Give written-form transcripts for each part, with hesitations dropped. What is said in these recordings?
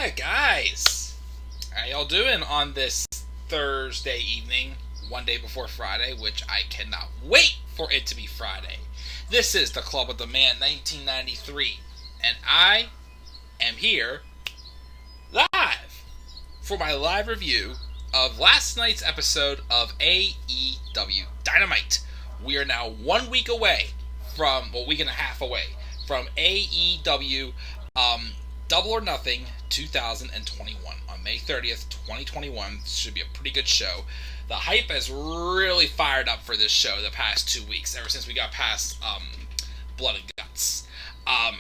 Yeah, guys. How y'all doing on this Thursday evening, one day before Friday, which I cannot wait for it to be Friday. This is the Club of the Man 1993, and I am here live for my live review of last night's episode of AEW Dynamite. We are now 1 week away week and a half away from AEW Double or Nothing 2021 on May 30th, 2021. This should be a pretty good show. The hype has really fired up for this show the past 2 weeks, ever since we got past Blood and Guts. I'm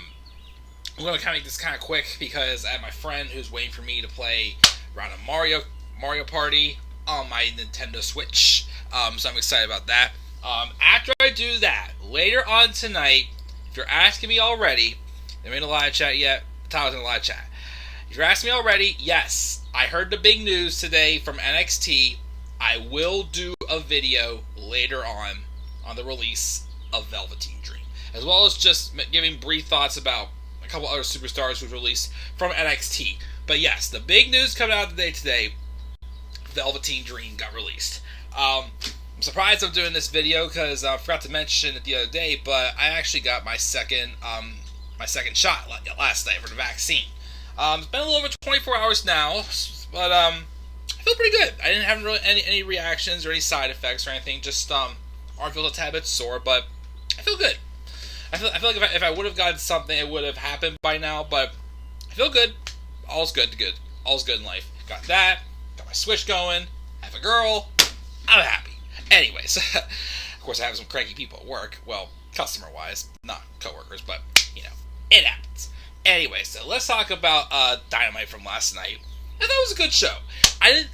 going to make this kind of quick because I have my friend who's waiting for me to play around a Mario Party on my Nintendo Switch. So I'm excited about that. After I do that, later on tonight, if you're asking me already, they're in the live chat yet. Tyler's in the live chat. If you're asking me already, yes, I heard the big news today from NXT. I will do a video later on the release of Velveteen Dream, as well as just giving brief thoughts about a couple other superstars who've released from NXT. But yes, the big news coming out today, Velveteen Dream got released. I'm surprised I'm doing this video because I forgot to mention it the other day, but I actually got my second shot last night for the vaccine. It's been a little over 24 hours now, but I feel pretty good. I didn't have really any reactions or any side effects or anything. Just arm feels a tad bit sore, but I feel good. I feel like if I would have gotten something, it would have happened by now. But I feel good. All's good. All's good in life. Got that. Got my Switch going. Have a girl. I'm happy. Anyways, of course I have some cranky people at work. Well, customer-wise, not coworkers, but it happens. Anyway, so let's talk about Dynamite from last night. I thought it was a good show. I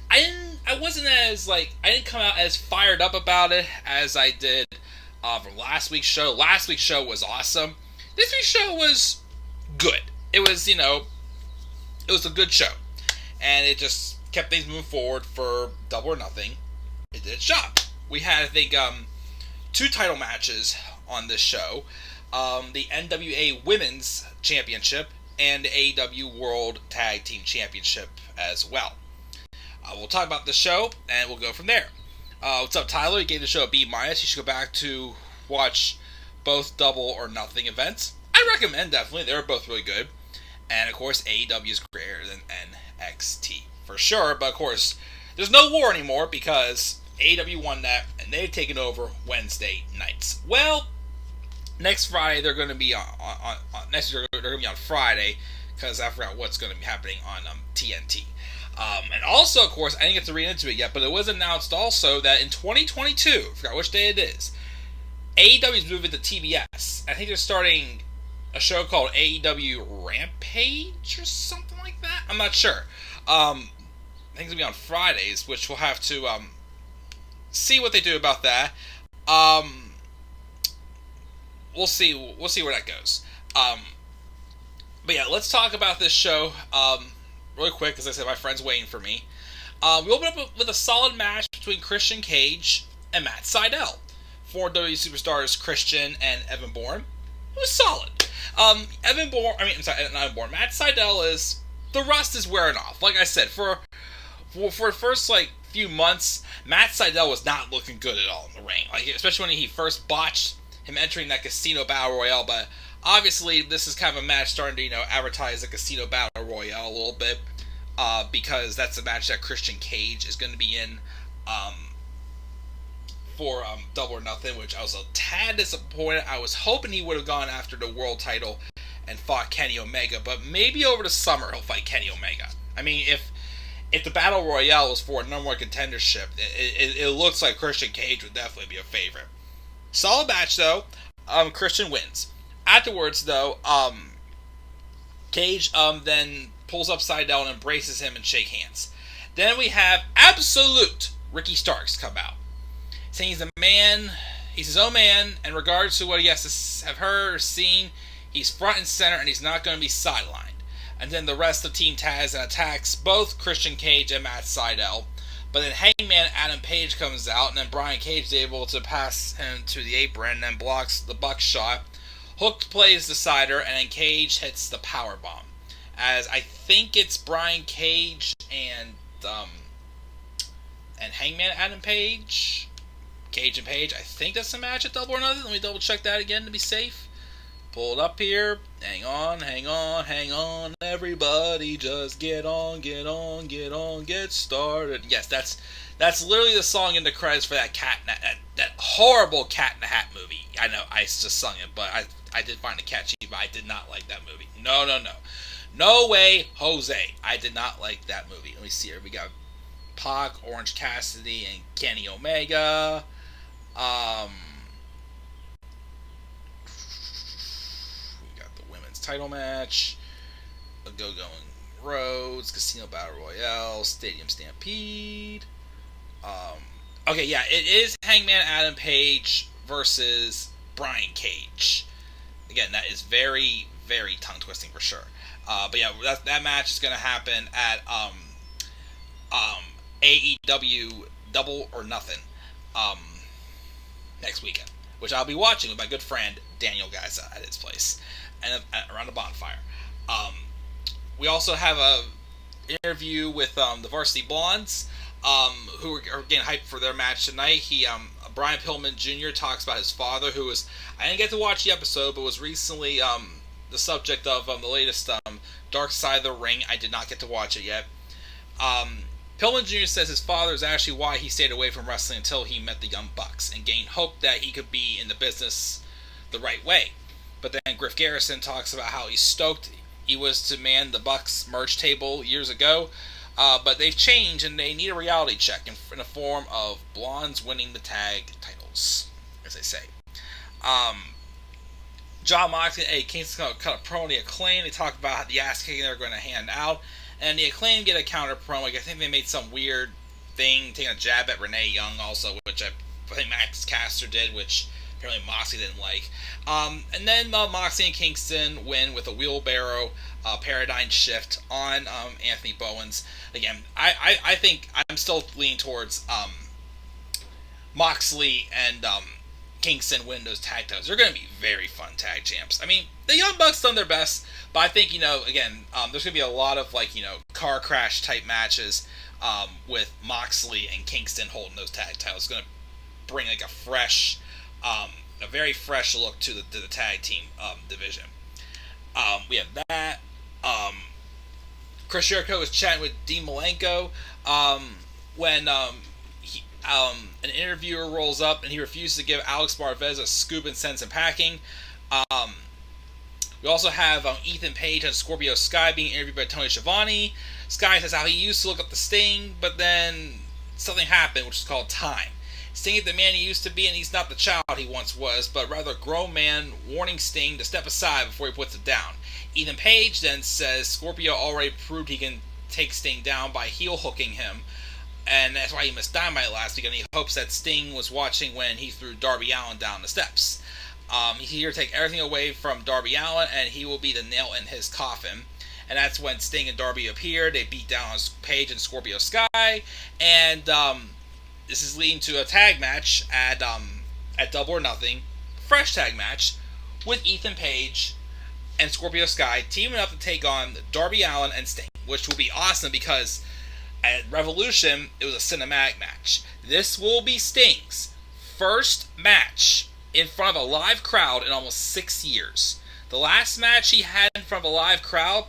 didn't come out as fired up about it as I did from last week's show. Last week's show was awesome. This week's show was good. It was a good show, and it just kept things moving forward for Double or Nothing. It did its job. We had, I think, 2 title matches on this show. The NWA Women's Championship and the AEW World Tag Team Championship as well. We'll talk about the show, and we'll go from there. What's up, Tyler? You gave the show a B-. You should go back to watch both Double or Nothing events. I recommend, definitely. They were both really good. And, of course, AEW is greater than NXT. For sure, but, of course, there's no war anymore because AEW won that, and they've taken over Wednesday nights. Well, next Friday they're going to be on Friday, because I forgot what's going to be happening on TNT. And also, of course, I didn't get to read into it yet, but it was announced also that in 2022, I forgot which day it is, AEW is moving to TBS. I think they're starting a show called AEW Rampage or something like that. I'm not sure. I think it's going to be on Fridays, which we'll have to see what they do about that. We'll see where that goes. But yeah, let's talk about this show really quick. As I said, my friend's waiting for me. We open up with a solid match between Christian Cage and Matt Sydal. Former WWE superstars Christian and Evan Bourne. It was solid. Matt Sydal is, the rust is wearing off. Like I said, for the first few months, Matt Sydal was not looking good at all in the ring. Especially when he first botched him entering that Casino Battle Royale. But obviously, this is kind of a match starting to advertise the Casino Battle Royale a little bit, because that's the match that Christian Cage is going to be in for Double or Nothing, which I was a tad disappointed. I was hoping he would have gone after the world title and fought Kenny Omega, but maybe over the summer he'll fight Kenny Omega. I mean, if the Battle Royale was for a number 1 contendership, it looks like Christian Cage would definitely be a favorite. Solid match, though. Christian wins. Afterwards, though, Cage then pulls up Sydal and embraces him and shake hands. Then we have absolute Ricky Starks come out, saying he's a man, he's his own man, and regards to what he has to have heard or seen, he's front and center, and he's not going to be sidelined. And then the rest of Team Taz attacks both Christian Cage and Matt Sydal. But then Hangman Adam Page comes out, and then Brian Cage is able to pass him to the apron, and then blocks the buckshot. Hook plays the cider, and then Cage hits the powerbomb. as I think it's Brian Cage and Hangman Adam Page. Cage and Page. I think that's the match at Double or Nothing. Let me double check that again to be safe. Pull it up here. Hang on. Everybody just get started. Yes, that's literally the song in the credits for that that horrible Cat in the Hat movie. I know, I just sung it, but I did find it catchy, but I did not like that movie. No. No way, Jose. I did not like that movie. Let me see here. We got Pac, Orange Cassidy, and Kenny Omega. We got the women's title match. A Go-Going Roads, Casino Battle Royale, Stadium Stampede. Okay, yeah, it is Hangman Adam Page versus Brian Cage. Again, that is very, very tongue-twisting for sure. But yeah, that match is going to happen at AEW Double or Nothing next weekend, which I'll be watching with my good friend Daniel Gaza at his place and around the bonfire. We also have a interview with the Varsity Blondes, who are getting hyped for their match tonight. Brian Pillman Jr. talks about his father, who was, I didn't get to watch the episode, but was recently the subject of the latest Dark Side of the Ring. I did not get to watch it yet. Pillman Jr. says his father is actually why he stayed away from wrestling until he met the Young Bucks and gained hope that he could be in the business the right way. But then Griff Garrison talks about how he's stoked he was to man the Bucks merge table years ago, but they've changed and they need a reality check in the form of Blondes winning the tag titles, as they say. John Moxley and Eddie Kingston cut a promo on the Acclaim. They talk about the ass kicking they're going to hand out. And the Acclaim get a counter promo. I think they made some weird thing, taking a jab at Renee Young also, which I think Max Caster did, which apparently Moxley didn't like. And then Moxley and Kingston win with a wheelbarrow paradigm shift on Anthony Bowens. Again, I think I'm still leaning towards Moxley and Kingston win those tag titles. They're going to be very fun tag champs. I mean, the Young Bucks done their best, but I think, again, there's going to be a lot of, car crash type matches with Moxley and Kingston holding those tag titles. It's going to bring, a very fresh look to the tag team division. We have that. Chris Jericho was chatting with Dean Malenko when an interviewer rolls up and he refuses to give Alex Marvez a scoop and sends him packing. We also have Ethan Page and Scorpio Sky being interviewed by Tony Schiavone. Sky says how he used to look up the Sting, but then something happened, which is called time. Sting is the man he used to be, and he's not the child he once was, but rather a grown man warning Sting to step aside before he puts it down. Ethan Page then says Scorpio already proved he can take Sting down by heel hooking him, and that's why he missed Dynamite last week, and he hopes that Sting was watching when he threw Darby Allin down the steps. He's here to take everything away from Darby Allin, and he will be the nail in his coffin. And that's when Sting and Darby appear. They beat down on Page and Scorpio Sky, and this is leading to a tag match at Double or Nothing, fresh tag match with Ethan Page and Scorpio Sky teaming up to take on Darby Allin and Sting, which will be awesome because at Revolution it was a cinematic match. This will be Sting's first match in front of a live crowd in almost 6 years. The last match he had in front of a live crowd,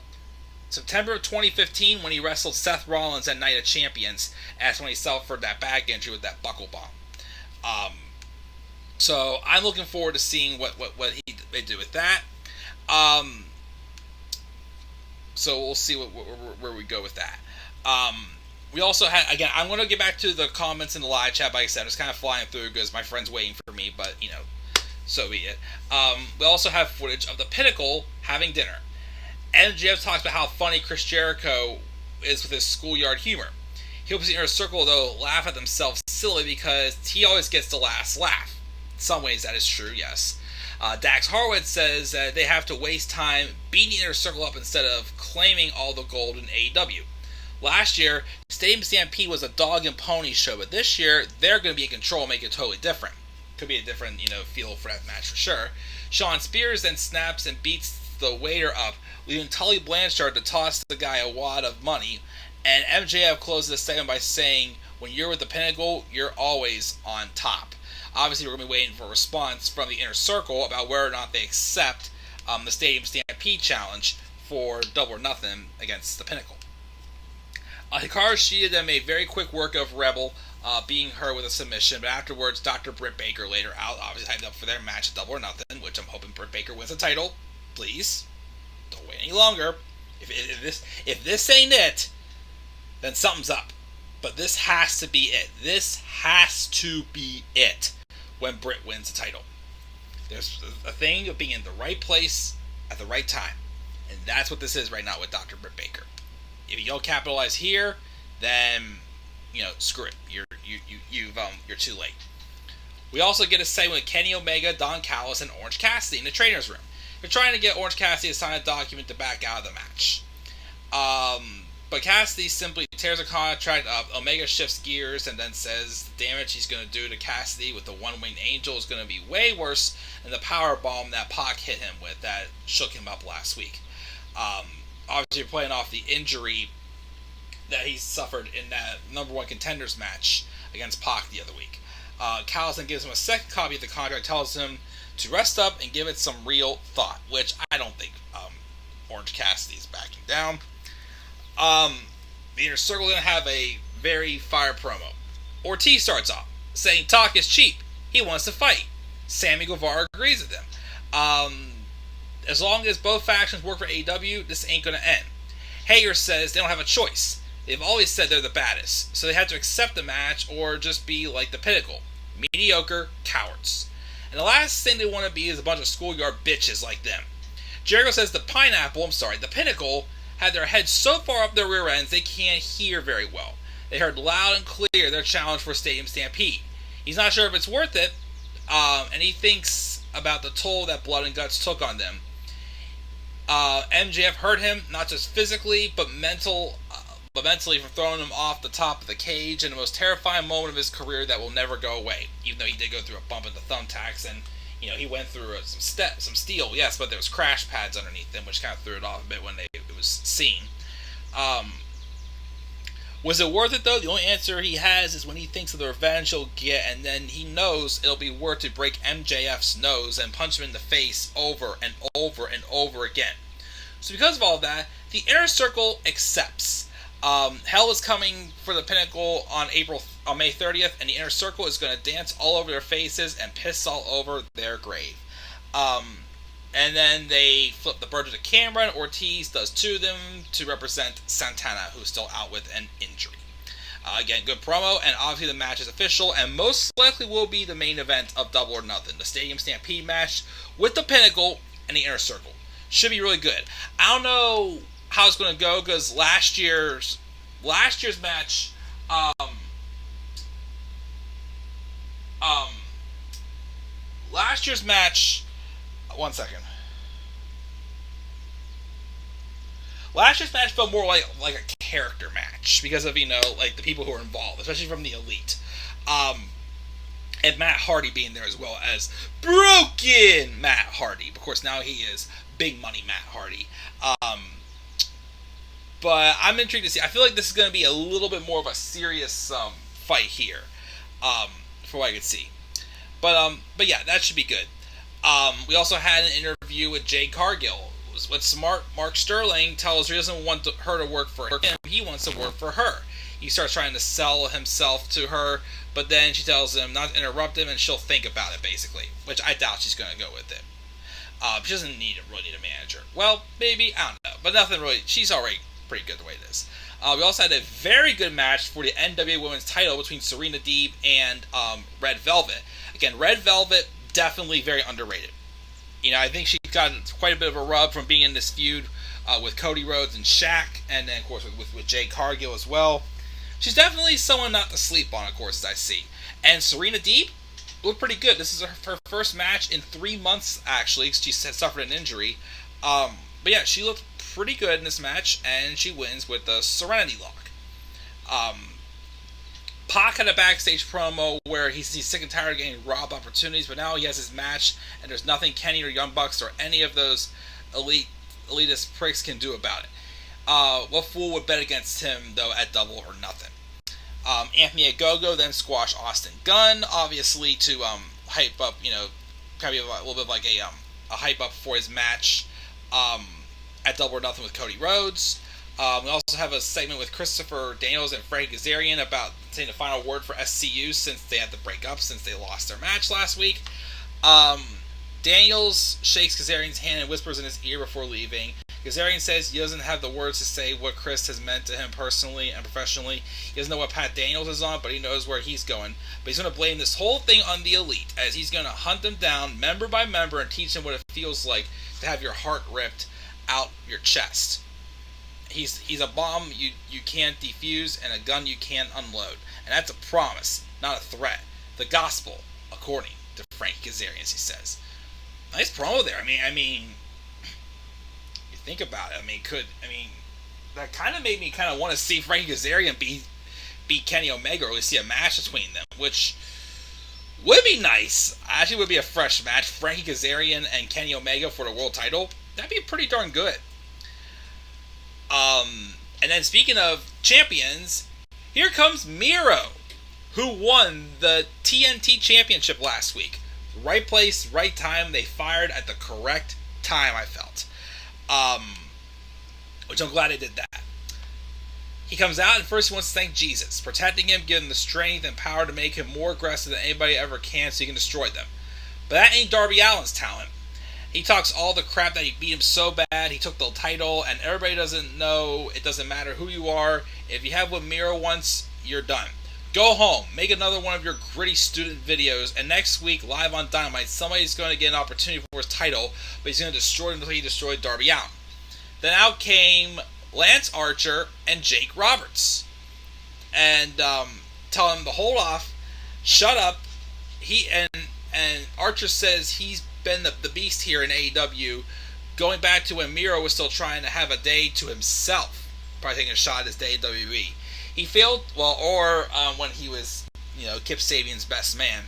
September of 2015, when he wrestled Seth Rollins at Night of Champions. That's when he suffered that back injury with that buckle bomb. So I'm looking forward to seeing what they do with that. So we'll see where we go with that. We also had, again, I'm going to get back to the comments in the live chat. Like I said, I'm just kind of flying through because my friend's waiting for me, but, so be it. We also have footage of the Pinnacle having dinner. MJF talks about how funny Chris Jericho is with his schoolyard humor. He hopes the inner circle, though, laugh at themselves silly because he always gets the last laugh. In some ways, that is true, yes. Dax Harwood says that they have to waste time beating the inner circle up instead of claiming all the gold in AEW. Last year, Stadium Stampede was a dog and pony show, but this year, they're going to be in control and make it totally different. Could be a different, feel for that match for sure. Shawn Spears then snaps and beats the waiter up, leaving Tully Blanchard to toss the guy a wad of money. And MJF closes the segment by saying, when you're with the Pinnacle, you're always on top. Obviously, we're going to be waiting for a response from the Inner Circle about whether or not they accept the Stadium Stampede challenge for Double or Nothing against the Pinnacle. Hikaru Shida then made very quick work of Rebel beating her with a submission, but afterwards, Dr. Britt Baker laid her out, obviously hyped up for their match at Double or Nothing, which I'm hoping Britt Baker wins the title. Please, don't wait any longer. If this ain't it, then something's up. But this has to be it. This has to be it when Britt wins the title. There's a thing of being in the right place at the right time. And that's what this is right now with Dr. Britt Baker. If you don't capitalize here, then, screw it. You're too late. We also get a segment with Kenny Omega, Don Callis, and Orange Cassidy in the trainer's room. They're trying to get Orange Cassidy to sign a document to back out of the match. But Cassidy simply tears the contract up. Omega shifts gears and then says the damage he's going to do to Cassidy with the one-winged angel is going to be way worse than the power bomb that Pac hit him with that shook him up last week. Obviously, playing off the injury that he suffered in that number one contenders match against Pac the other week. Callis then gives him a second copy of the contract, tells him to rest up and give it some real thought, which I don't think Orange Cassidy is backing down. The Inner Circle is going to have a very fire promo. Ortiz starts off saying talk is cheap. He wants to fight. Sammy Guevara agrees with him. As long as both factions work for AEW, this ain't going to end. Hager says they don't have a choice. They've always said they're the baddest, so they have to accept the match or just be like the Pinnacle. Mediocre cowards. And the last thing they want to be is a bunch of schoolyard bitches like them. Jericho says the Pinnacle, had their heads so far up their rear ends they can't hear very well. They heard loud and clear their challenge for Stadium Stampede. He's not sure if it's worth it, and he thinks about the toll that Blood and Guts took on them. MJF hurt him, not just physically, but mentally from throwing him off the top of the cage in the most terrifying moment of his career that will never go away. Even though he did go through a bump in the thumbtacks, and he went through some steel, yes, but there was crash pads underneath them, which kind of threw it off a bit when it was seen. Was it worth it, though? The only answer he has is when he thinks of the revenge he'll get, and then he knows it'll be worth to break MJF's nose and punch him in the face over and over and over again. So because of all that, the Inner Circle accepts. Hell is coming for the Pinnacle on May 30th, and the Inner Circle is going to dance all over their faces and piss all over their grave. And then they flip the bird to the camera, and Ortiz does two of them to represent Santana, who's still out with an injury. Again, good promo, and obviously the match is official, and most likely will be the main event of Double or Nothing, the Stadium Stampede match with the Pinnacle and the Inner Circle. Should be really good. I don't know how it's going to go, because last year's match, one second. Last year's match felt more like a character match because of, like the people who were involved, especially from the Elite. And Matt Hardy being there as well as broken Matt Hardy. Of course, now he is big money Matt Hardy. But I'm intrigued to see. I feel like this is going to be a little bit more of a serious fight here, from what I could see. But yeah, that should be good. We also had an interview with Jade Cargill. With smart Mark Sterling tells her he doesn't want her to work for him. He wants to work for her. He starts trying to sell himself to her, but then she tells him not to interrupt him, and she'll think about it, basically. Which I doubt she's going to go with it. She doesn't really need a manager. Well, maybe, I don't know. But nothing really. She's already pretty good the way it is. We also had a very good match for the NWA Women's title between Serena Deeb and Red Velvet. Again, Red Velvet, definitely very underrated. I think she's gotten quite a bit of a rub from being in this feud with Cody Rhodes and Shaq, and then, of course, with Jade Cargill as well. She's definitely someone not to sleep on, of course, as I see. And Serena Deeb looked pretty good. This is her first match in 3 months, actually. She suffered an injury. But yeah, she looked pretty good in this match, and she wins with the Serenity Lock. Pac had a backstage promo where he's sick and tired of getting robbed opportunities, but now he has his match, and there's nothing Kenny or Young Bucks or any of those elitist pricks can do about it. What fool would bet against him, though, at Double or Nothing? Anthony Ogogo then squashed Austin Gunn, obviously to hype up, kind of a little bit of like a hype up for his match at Double or Nothing with Cody Rhodes. We also have a segment with Christopher Daniels and Frankie Kazarian about saying the final word for SCU since they had to break up since they lost their match last week. Daniels shakes Kazarian's hand and whispers in his ear before leaving. Kazarian says he doesn't have the words to say what Chris has meant to him personally and professionally. He doesn't know what path Daniels is on, but he knows where he's going. But he's going to blame this whole thing on the Elite, as he's going to hunt them down member by member and teach them what it feels like to have your heart ripped out your chest. He's a bomb you can't defuse and a gun you can't unload. And that's a promise, not a threat. The gospel, according to Frankie Kazarian, he says. Nice promo there. I mean, you think about it. That kind of made me kind of want to see Frankie Kazarian beat Kenny Omega, or at least see a match between them, which would be nice. Actually, would be a fresh match. Frankie Kazarian and Kenny Omega for the world title. That'd be pretty darn good. And then speaking of champions, here comes Miro, who won the TNT Championship last week. Right place, right time. They fired at the correct time, I felt. Which I'm glad they did that. He comes out and first he wants to thank Jesus, protecting him, giving him the strength and power to make him more aggressive than anybody ever can so he can destroy them. But that ain't Darby Allin's talent. He talks all the crap that he beat him so bad, he took the title, and everybody doesn't know, it doesn't matter who you are. If you have what Miro wants, you're done. Go home, make another one of your gritty student videos, and next week, live on Dynamite, somebody's going to get an opportunity for his title, but he's going to destroy him until he destroyed Darby Allin. Then out came Lance Archer and Jake Roberts. And tell him to hold off, shut up. And Archer says he's been the beast here in AEW, going back to when Miro was still trying to have a day to himself, probably taking a shot at his day at WWE. He failed, when he was, Kip Sabian's best man.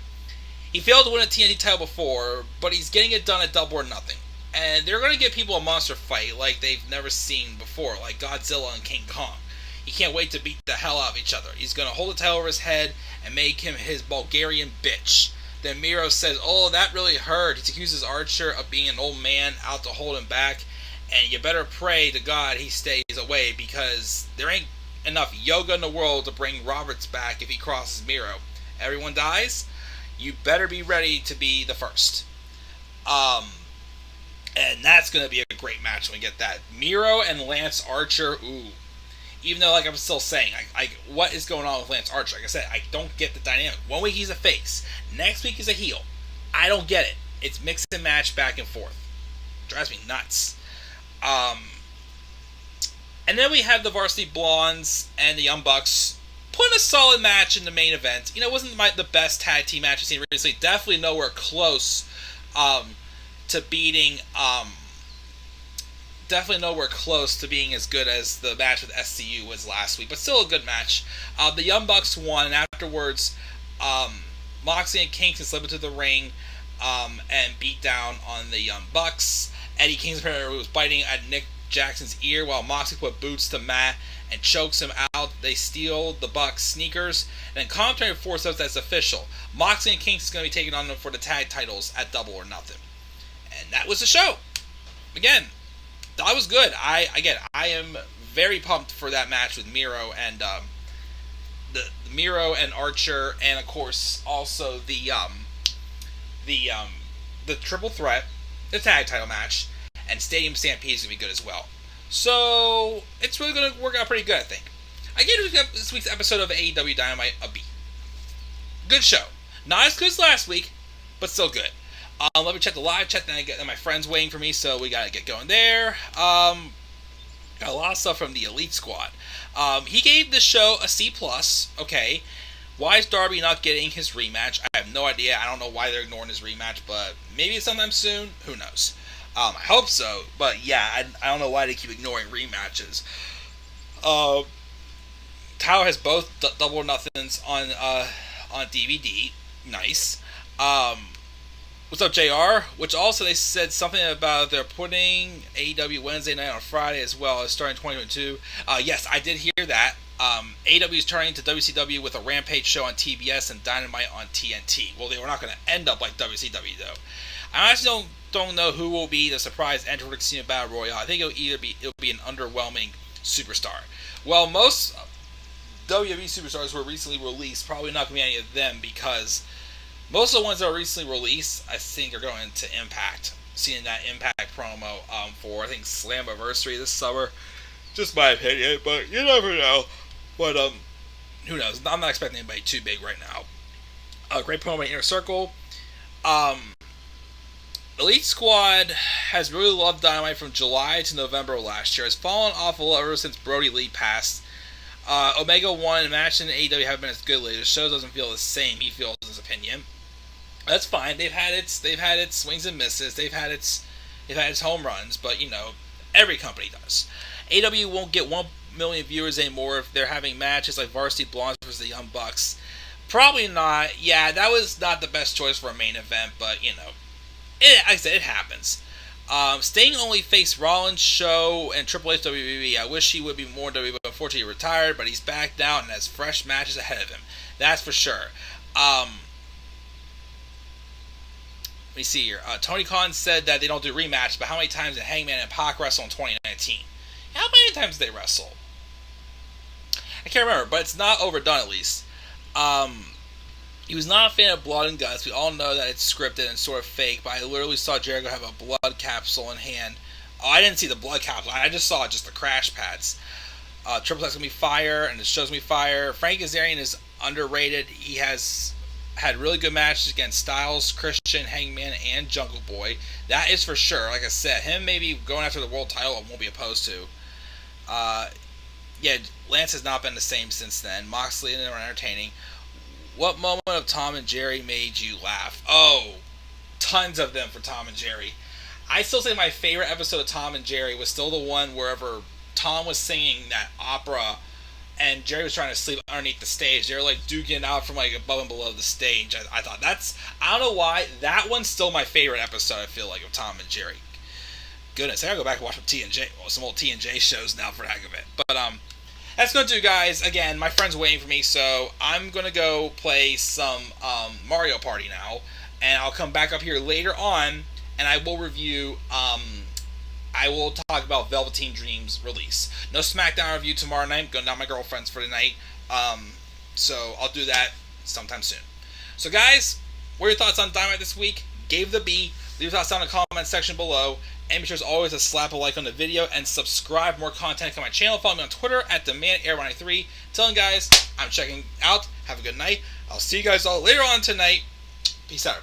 He failed to win a TNT title before, but he's getting it done at Double or Nothing. And they're going to give people a monster fight like they've never seen before, like Godzilla and King Kong. He can't wait to beat the hell out of each other. He's going to hold the title over his head and make him his Bulgarian bitch. Then Miro says, oh, that really hurt. He accuses Archer of being an old man out to hold him back. And you better pray to God he stays away, because there ain't enough yoga in the world to bring Roberts back if he crosses Miro. Everyone dies? You better be ready to be the first. And that's going to be a great match when we get that. Miro and Lance Archer, ooh. Even though, like I'm still saying, what is going on with Lance Archer? Like I said, I don't get the dynamic. 1 week he's a face. Next week he's a heel. I don't get it. It's mix and match back and forth. Drives me nuts. And then we have the Varsity Blondes and the Young Bucks putting a solid match in the main event. It wasn't the best tag team match I've seen recently. Definitely nowhere close to beating... definitely nowhere close to being as good as the match with SCU was last week, but still a good match. The Young Bucks won, and afterwards, Moxley and Kingston slipped into the ring and beat down on the Young Bucks. Eddie Kingston was biting at Nick Jackson's ear while Moxley put boots to Matt and chokes him out. They steal the Bucks' sneakers, and then commentary force us that's official. Moxley and Kingston's going to be taking on them for the tag titles at Double or Nothing. And that was the show. Again, that was good. I am very pumped for that match with Miro and the Miro and Archer, and of course also the triple threat, the tag title match, and Stadium Stampede is gonna be good as well. So it's really gonna work out pretty good, I think. I gave this week's episode of AEW Dynamite a B. Good show. Not as good as last week, but still good. Let me check the live chat, then I get my friends waiting for me, so we gotta get going there. Got a lot of stuff from the Elite Squad. He gave the show a C+. Okay. Why is Darby not getting his rematch? I have no idea. I don't know why they're ignoring his rematch, but maybe sometime soon. Who knows? I hope so, but yeah, I don't know why they keep ignoring rematches. Tyler has both Double or Nothings on DVD. Nice. What's up, JR? Which also they said something about they're putting AEW Wednesday night on Friday as well as starting 2022. Yes, I did hear that. AEW is turning to WCW with a Rampage show on TBS and Dynamite on TNT. Well, they were not going to end up like WCW though. I honestly don't know who will be the surprise entrant for the Casino Battle Royale. I think it'll be an underwhelming superstar. Well, most WWE superstars were recently released. Probably not going to be any of them because most of the ones that are recently released, I think, are going to Impact. Seeing that Impact promo for, I think, Slammiversary this summer. Just my opinion, but you never know. But, who knows? I'm not expecting anybody too big right now. Great promo in Inner Circle. Elite Squad has really loved Dynamite from July to November of last year. Has fallen off a little ever since Brody Lee passed. Omega 1 and match in AEW haven't been as good lately. The show doesn't feel the same, he feels, in his opinion. That's fine. They've had its swings and misses. They've had its home runs, but every company does. AEW won't get 1 million viewers anymore if they're having matches like Varsity Blondes versus the Young Bucks. Probably not. Yeah, that was not the best choice for a main event, but like I said, it happens. Sting only faced Rollins, Show, and Triple H WWE. I wish he would be more WWE, but unfortunately he retired, but he's back now and has fresh matches ahead of him. That's for sure. Let me see here. Tony Khan said that they don't do rematches, but how many times did Hangman and Pac wrestle in 2019? How many times did they wrestle? I can't remember, but it's not overdone at least. He was not a fan of Blood and Guts. We all know that it's scripted and sort of fake, but I literally saw Jericho have a blood capsule in hand. Oh, I didn't see the blood capsule. I just saw just the crash pads. Triple Threat's going to be fire, and the show's going to be fire. Frank Kazarian is underrated. He has had really good matches against Styles, Christian, Hangman, and Jungle Boy. That is for sure. Like I said, him maybe going after the world title I won't be opposed to. Yeah, Lance has not been the same since then. Moxley and they were entertaining. What moment of Tom and Jerry made you laugh? Oh, tons of them for Tom and Jerry. I still say my favorite episode of Tom and Jerry was still the one wherever Tom was singing that opera and Jerry was trying to sleep underneath the stage. They were like duking out from like above and below the stage. I thought I don't know why, that one's still my favorite episode, I feel like, of Tom and Jerry. Goodness, I gotta go back and watch some old TNJ shows now for the heck of it. But that's gonna do, guys. Again, my friend's waiting for me, so I'm gonna go play some Mario Party now, and I'll come back up here later on, and I will review. I will talk about Velveteen Dream's release. No SmackDown review tomorrow night. I'm going down my girlfriend's for tonight, so I'll do that sometime soon. So, guys, what are your thoughts on Dynamite this week? Gave the B. Leave your thoughts down in the comment section below. And be sure as always to slap a like on the video and subscribe for more content on my channel. Follow me on Twitter at TheManAir93. Telling guys I'm checking out. Have a good night. I'll see you guys all later on tonight. Peace out.